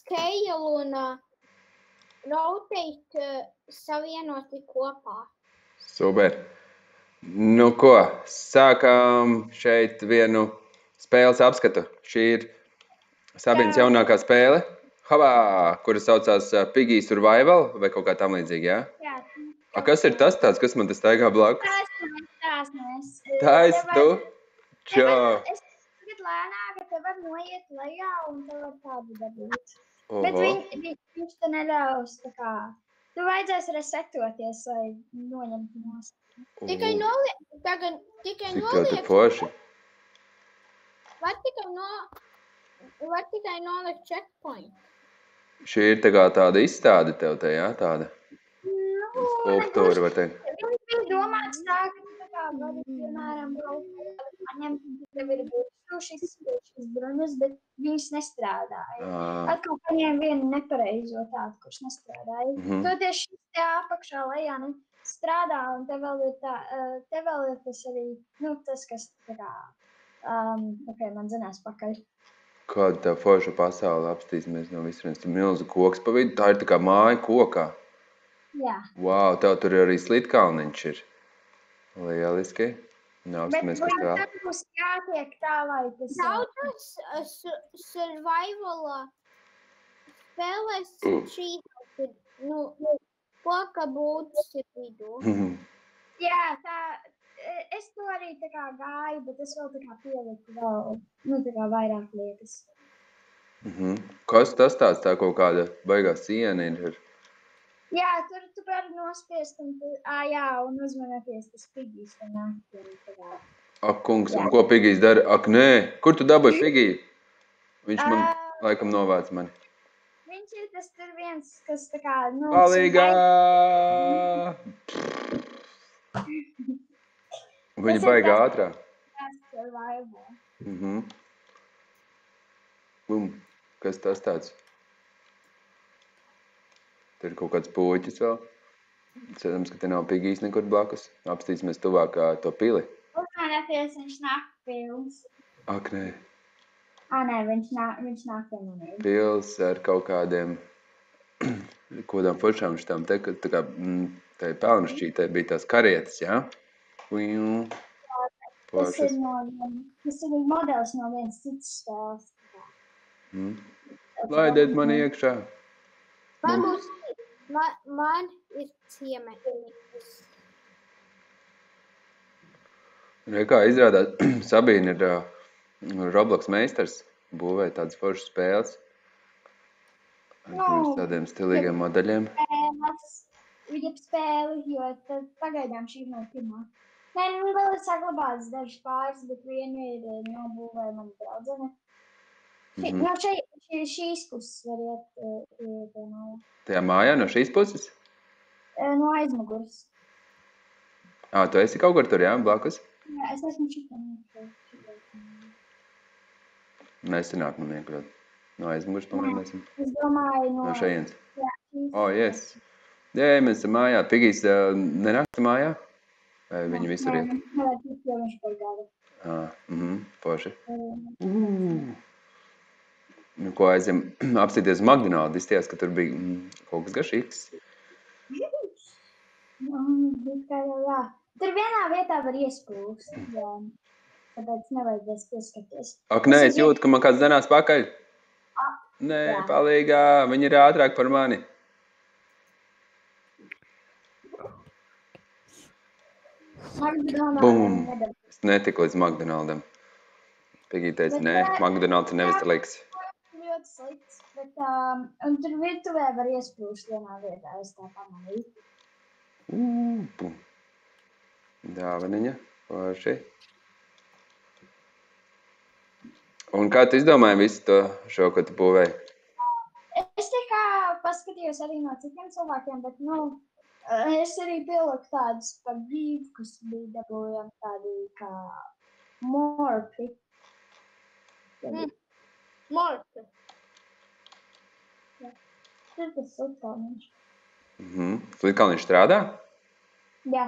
scale un rotate savienoti kopā. Super. Nu ko, sākam šeit vienu spēles apskatu. Šī ir Sabīnas jaunākā spēle, kura saucās Piggy Survival vai kaut kā tam līdzīgi, jā? Jā. Kas ir tas tāds, kas man tas staigā blakus? Tās mēs. Tā esi tu? Čau. Es tagad lēnāk, ka te var noiet lejā un te var tādu dabūt. Oho. Bet viņš te neļaus tā kā. Tu vajadzēs resetoties, lai noņemtu nost. Tikai noliek. Cik tev te forši? Var tikai nolikt checkpoint. Šī ir tā kā tāda izstāde tev te, jā? Tāda skulptūra, var teikt. Viņš bija domāts tā, ka tu tā kā vari, piemēram, paņemt, tev ir šis bruņas, bet viņš nestrādāja. Atkal paņēma vienu nepareizo tādu, kurš nestrādāja. Toties šis te apakšā lejā strādā, un te vēl ir tas arī, tas, kas tā kā, man zinās pakaļ. Kāda tev forša pasaule apstīsimies no visuriens? Tur milzu koks pa vidu, tā ir tā kā māja kokā. Jā. Wow, tev tur arī slitkalniņš ir. Lieliski. Apstāmies, kas vēl. Bet tad būs jātiek tā, lai tas... Daudzas survivala spēlēs šī, koka būtis ir vidū. Jā, tā... Es to arī tā kā gāju, bet es vēl tā kā pieliku vēl, tā kā vairāk lietas. Kas tas tāds, tā kaut kāda baigā siena ir? Jā, tur tu vari nospiest un, un uzmanēties tas Pigijs. Ak, kungs, un ko Pigijs dara? Ak, nē, kur tu dabūji Pigiju? Viņš man laikam novāc mani. Viņš ir tas tur viens, kas tā kā... Palīgā! Viņa baigā ātrā. Kas tas tāds? Tur ir kaut kāds puķis vēl. Cerams, ka te nav Pigijs nekur blakus. Apstīsimies tuvāk to pili. Uzmanēties, viņš nāk pils. Ak, nē. Nē, viņš nāk pie manī. Pils ar kaut kādiem, kodām foršām šitām te, ka tā kā, tai pelnušķītē bija tās karietes, jā? Tas ir modelis no viens cits spēles. Laidiet mani iekšā. Man ir ciemeklis. Kā izrādās, Sabīna ir Roblox meistars, būvēja tādas foršas spēles. Ar tādiem stilīgiem modeļiem. Viņa spēli, jo tad pagaidām šī nav pirmā. Nē, vēl ir saglabāts dažas pāris, bet vienu ir nobūvēja mana draudzene. No šīs puses var iet tajā mājā. Tajā mājā no šīs puses? No aizmugures. Tu esi kaut kur tur, jā, blakus? Jā, es esmu šitam. Nesenāk man iekļūt. No aizmugures pamēģināsim. Es domāju no šejienes. Jā, yes. Jā, mēs esam mājā. Pigijs nenākta mājā? Vai viņi visur iet? Nē, viņš paigāda. Forši. Ko aizjām apstīties McDonald's, izties, ka tur bija kaut kas garšīgs. Jā. Tur vienā vietā var iespūst, tāpēc nevajadzēs pieskarties. Ak, nē, es jūtu, ka man kāds danās pakaļ. Nē, palīgā, viņi ir ātrāk par mani. Bum! Es netiku līdz McDonaldam. Pigī teica, nē, McDonald's ir nevistelīgs. Ļoti slikts, bet un tur virtuvē var iesprūst vienā vietā, es tā pamanīju. Bum! Dāvaniņa, forši. Un kā tu izdomāji visu šo, ko tu būvēji? Es tikai paskatījos arī no citiem cilvēkiem, bet, es arī pieliku tādus par brīvu, kas bija dabūjami tādi kā morpi. Morpi. Jā. Tur tas slitkalniņš. Slitkalniņš strādā? Jā.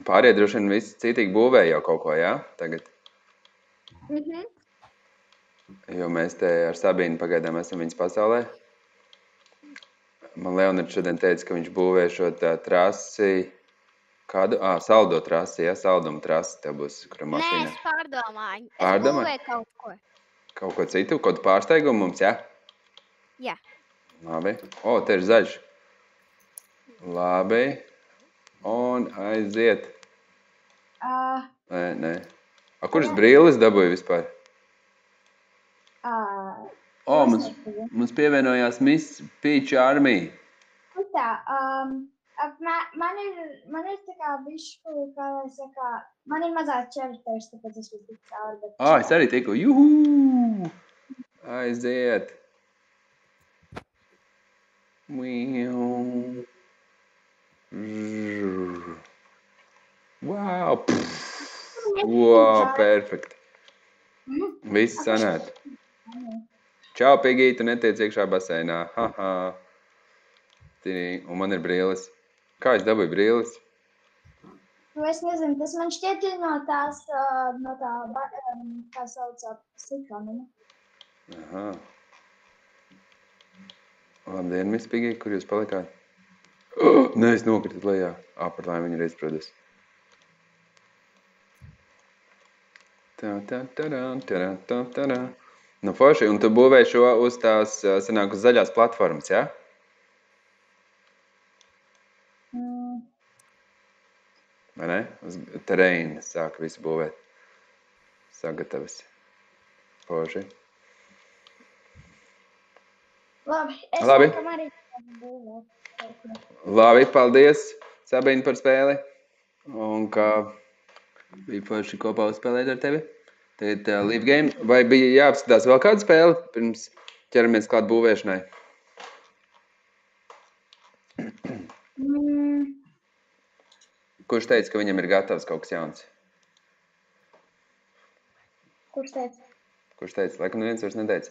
Pārējie droši vien visi citīgi būvēja jau kaut ko, jā? Tagad? Jo mēs te ar Sabīnu pagaidām esam viņas pasaulē. Man Leonards šodien teica, ka viņš būvē šo tā trasi, kādu? Saldo trasi, ja? Salduma trasi tev būs, kura Nē, mašīna. es pārdomāju. Es Pārdomāji? būvēju kaut ko. Kaut ko citu, kaut pārsteigumu mums, ja? Jā. Labi. Te ir zaļš. Labi. Un aiziet. Nē. Kuras brīles dabūja vispār? Mums pievienojās Miss Peach Army. Tā, man ir tā kā bišku, kā lai saka, man ir mazāk čerters, tāpēc es visu tik cauri. Es arī tiku. Juhū! Aiziet. Wow! Wow, perfekt. Viss sanāk. Čau, Pigī, tu netiec iekšā baseinā. Haha. Un man ir brīles. Kā es dabūju brīles? Es nezinu, tas man šķiet no tā, kā saucā, sikamina. Aha. Labdien, Miss Pigī, kur jūs palikāt? Nē, es nokritu lejā. Par lai viņa ir izpradus. Nu, forši, un tu būvēji šo uz tās, sanāk, uz zaļās platformas, jā? Vai ne? Uz terēna sāka visu būvēt. Sagatavas. Forši. Labi, es Labi. laikam arī būvēt. Labi, paldies, Sabīna, par spēli. Un kā bija forši kopā uzspēlēt ar tevi. Tagad Leave Game. Vai bija jāapskatās vēl kādu spēli, pirms ķeramies klāt būvēšanai? Kurš teica, ka viņam ir gatavs kaut kas jauns? Kurš teica? Kurš teica? Laikam neviens vairs neteica.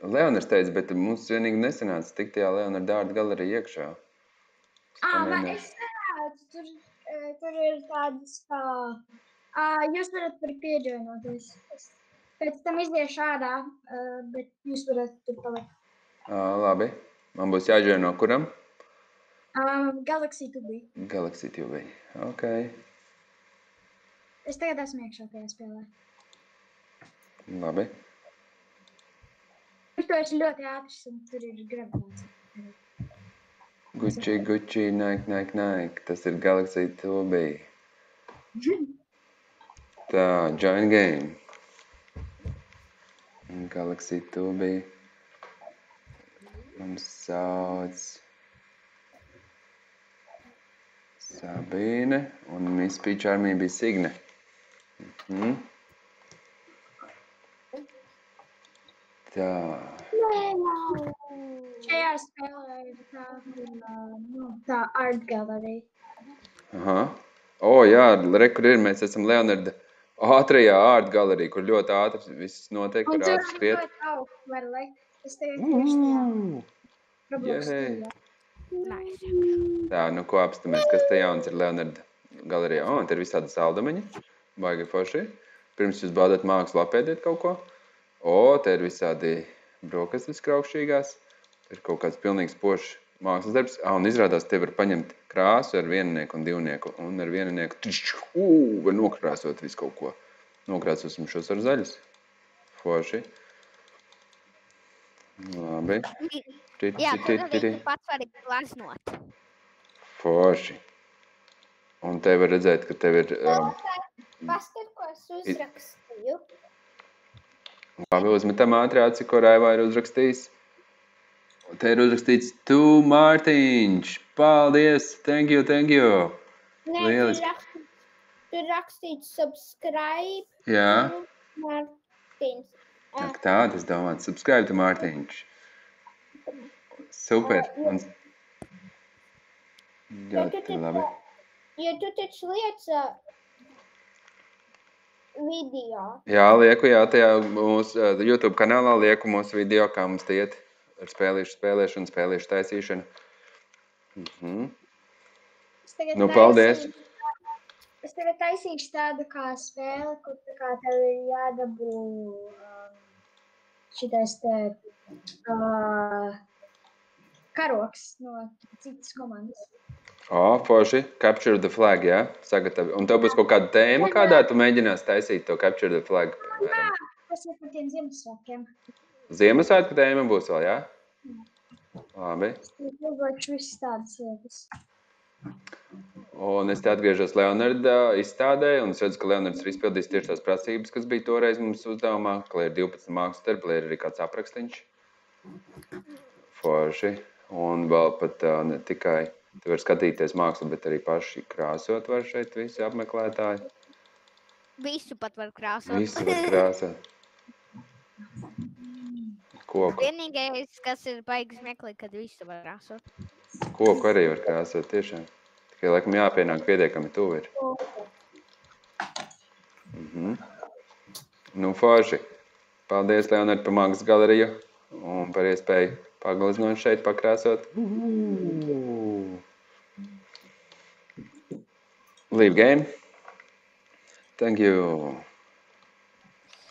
Leonards teica, bet mums vienīgi nesanāca tik tajā Leonarda ārta galerija iekšā. Es varētu. Tur ir tādas kā... Jūs varat par pieģoinoties. Es pēc tam iziešu ārā, bet jūs varat tur palikt. Labi. Man būs jāģoino kuram? Galaxy Tubī. Galaxy Tubī. Ok. Es tagad esmu iekšā tajā spēlē. Labi. Tur esi ļoti ātrs un tur ir gravitācija. Gucci, Nike. Tas ir Galaxy Tubī. Tā, join game. Galaxy Tubī. Mums sauc Sabīne un Miss Peach Army bija Signe. Tā. Šajā spēlē ir tā art gallery. Aha. Jā, kur ir, mēs esam Leonarda ātrajā art galerija, kur ļoti ātri viss notiek, kur ātri skriet. Un tur ļoti augstu var lekt. Es tagad tieši tajā Roblox studijā. Tā, nu ko apstamies, kas te jauns ir Leonarda galerijā? Te ir visādi saldumiņi, baigi forši. Pirms jūs baudat mākslu, apēdiet kaut ko. Te ir visādi brokastis kraukšķīgās. Ir kaut kāds pilnīgs pošs mākslas darbs. Un izrādās, te var paņemt krāsu ar viennieku un divnieku. Un ar viennieku var nokrāsot visu kaut ko. Nokrāsosim šos ar zaļus. Forši. Labi. Jā, tad arī tu pats vari glaznot. Forši. Un te var redzēt, ka tev ir... Paskat, ko es uzrakstīju. Labi, uzmetam ātri aci, ko Raivā ir uzrakstījis. Te ir uzrakstīts Tu Mārtiņš. Paldies! Thank you! Nē, tur rakstīts subscribe. Jā. Tu Mārtiņš. Tā, tas domāts. Subscribe to Mārtiņš. Super. Ļoti labi. Jo tu taču liec video. Jā, lieku, tajā mūsu YouTube kanālā lieku mūsu video, kā mums te iet ar spēlēšanu, spēlīšu taisīšanu. Nu, paldies. Es tagad taisīšu tādu kā spēli, kur tā kā tev ir jādabū šitais te karoks no citas komandas. Forši. Capture the flag, jā? Sagatavi. Un tev būs kaut kāda tēma, kādā tu mēģinās taisīt to Capture the flag? Tas ir par tiem Ziemassvētkiem. Ziemassvētku tēma būs vēl, jā? Labi. Es uzdošu visas tādas lietas. Un es te atgriežos Leonarda izstādē, un es redzu, ka Leonards ir izpildījis tieši tās prasības, kas bija toreiz mums uzdevumā, ka ir 12 mākslas darbi, lai ir arī kāds aprakstīņš. Forši. Un vēl pat ne tikai tu vari skatīties mākslu, bet arī paši krāsot var šeit visi apmeklētāji. Visu pat var krāsot. Visu var krāsot. Koku. Vienīgais, kas ir baigas meklēt, kad visu var krāsot. Koku arī var krāsot, tiešām. Tikai, laikam, jāpienāk pietiekami tuvi ir. Nu, forši. Paldies, Leonard, par mākslas galeriju un par iespēju pagleznot šeit, pakrāsot. Leave game. Thank you.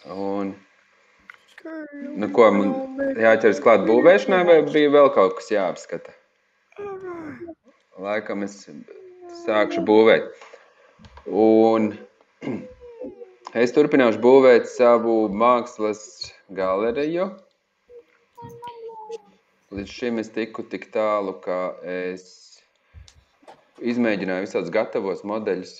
Un... Nu, ko, man jāķers klāt būvēšanai, vai bija vēl kaut kas jāapskata? Laikam es sākšu būvēt. Un es turpināšu būvēt savu mākslas galeriju. Līdz šim es tiku tik tālu, ka es izmēģināju visādus gatavos modeļus.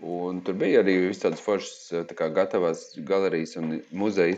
Un tur bija arī visādas foršas tā kā gatavās galerijas un muzeji.